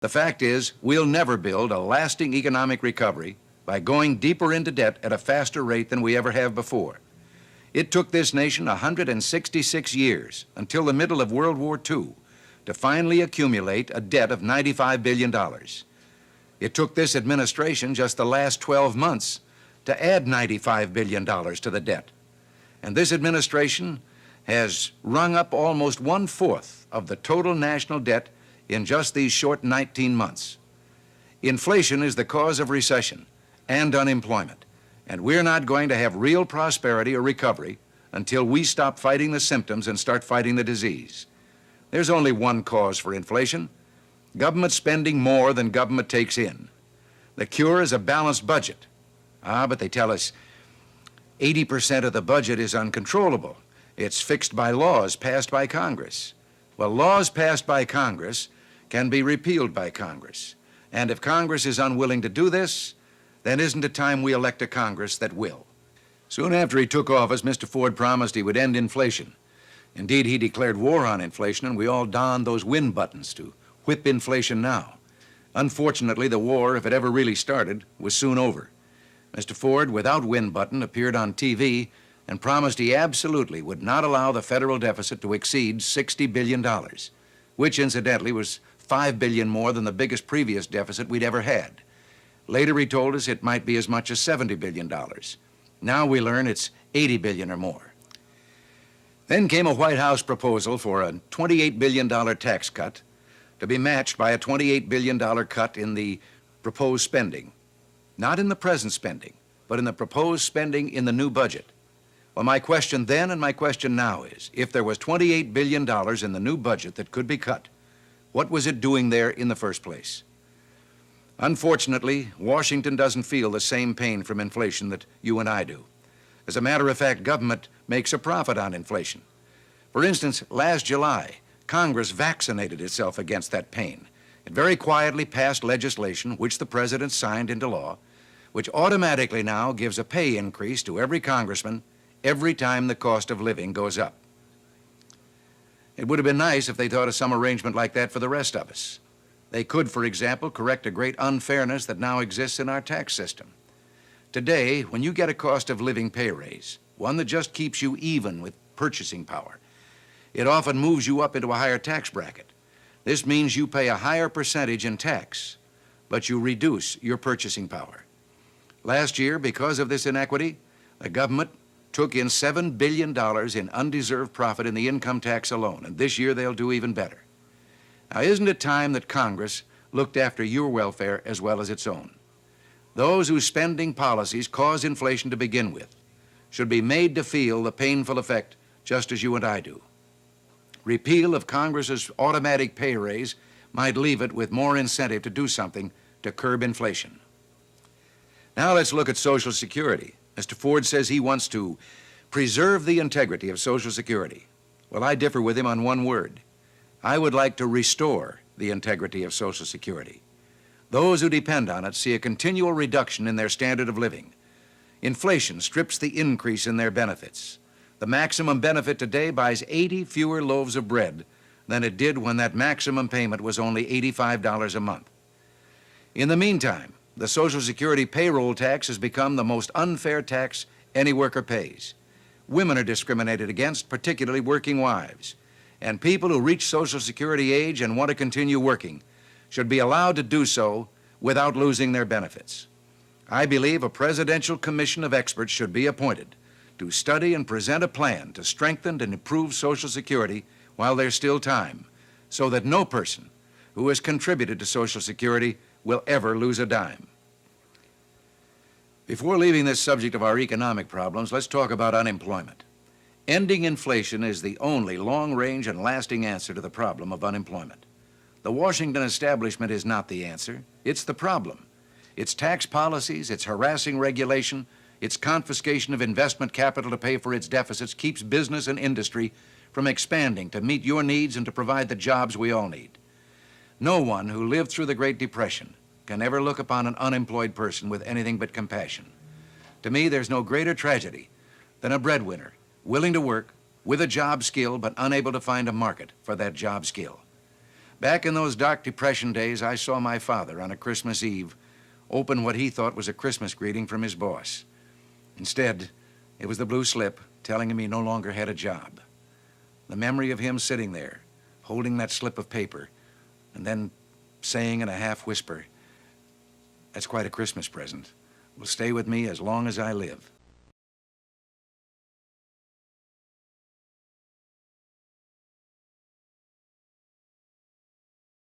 The fact is, we'll never build a lasting economic recovery by going deeper into debt at a faster rate than we ever have before. It took this nation 166 years, until the middle of World War II, to finally accumulate a debt of $95 billion. It took this administration just the last 12 months to add $95 billion to the debt. And this administration has rung up almost 1/4 of the total national debt in just these short 19 months. Inflation is the cause of recession and unemployment, and we're not going to have real prosperity or recovery until we stop fighting the symptoms and start fighting the disease. There's only one cause for inflation: government spending more than government takes in. The cure is a balanced budget. But they tell us 80% of the budget is uncontrollable. It's fixed by laws passed by Congress. Well, laws passed by Congress can be repealed by Congress. And if Congress is unwilling to do this, then isn't it time we elect a Congress that will? Soon after he took office, Mr. Ford promised he would end inflation. Indeed, he declared war on inflation, and we all donned those win buttons to whip inflation now. Unfortunately, the war, if it ever really started, was soon over. Mr. Ford, without win button, appeared on TV and promised he absolutely would not allow the federal deficit to exceed $60 billion, which incidentally was $5 billion more than the biggest previous deficit we'd ever had. Later he told us it might be as much as $70 billion. Now we learn it's $80 billion or more. Then came a White House proposal for a $28 billion tax cut to be matched by a $28 billion cut in the proposed spending. Not in the present spending, but in the proposed spending in the new budget. Well, my question then and my question now is, if there was $28 billion in the new budget that could be cut, what was it doing there in the first place? Unfortunately, Washington doesn't feel the same pain from inflation that you and I do. As a matter of fact, government makes a profit on inflation. For instance, last July, Congress vaccinated itself against that pain. It very quietly passed legislation, which the president signed into law, which automatically now gives a pay increase to every congressman every time the cost of living goes up. It would have been nice if they thought of some arrangement like that for the rest of us. They could, for example, correct a great unfairness that now exists in our tax system. Today, when you get a cost of living pay raise, one that just keeps you even with purchasing power, it often moves you up into a higher tax bracket. This means you pay a higher percentage in tax, but you reduce your purchasing power. Last year, because of this inequity, the government took in $7 billion in undeserved profit in the income tax alone, and this year they'll do even better. Now, isn't it time that Congress looked after your welfare as well as its own? Those whose spending policies cause inflation to begin with should be made to feel the painful effect just as you and I do. Repeal of Congress's automatic pay raise might leave it with more incentive to do something to curb inflation. Now let's look at Social Security. Mr. Ford says he wants to preserve the integrity of Social Security. Well, I differ with him on one word. I would like to restore the integrity of Social Security. Those who depend on it see a continual reduction in their standard of living. Inflation strips the increase in their benefits. The maximum benefit today buys 80 fewer loaves of bread than it did when that maximum payment was only $85 a month. In the meantime, the Social Security payroll tax has become the most unfair tax any worker pays. Women are discriminated against, particularly working wives. And people who reach Social Security age and want to continue working should be allowed to do so without losing their benefits. I believe a presidential commission of experts should be appointed to study and present a plan to strengthen and improve Social Security while there's still time, so that no person who has contributed to Social Security will ever lose a dime. Before leaving this subject of our economic problems, let's talk about unemployment. Ending inflation is the only long-range and lasting answer to the problem of unemployment. The Washington establishment is not the answer, it's the problem. Its tax policies, its harassing regulation, its confiscation of investment capital to pay for its deficits keeps business and industry from expanding to meet your needs and to provide the jobs we all need. No one who lived through the Great Depression can ever look upon an unemployed person with anything but compassion. To me, there's no greater tragedy than a breadwinner willing to work with a job skill but unable to find a market for that job skill. Back in those dark Depression days, I saw my father on a Christmas Eve open what he thought was a Christmas greeting from his boss. Instead, it was the blue slip telling him he no longer had a job. The memory of him sitting there, holding that slip of paper, and then saying in a half whisper, "That's quite a Christmas present," will stay with me as long as I live.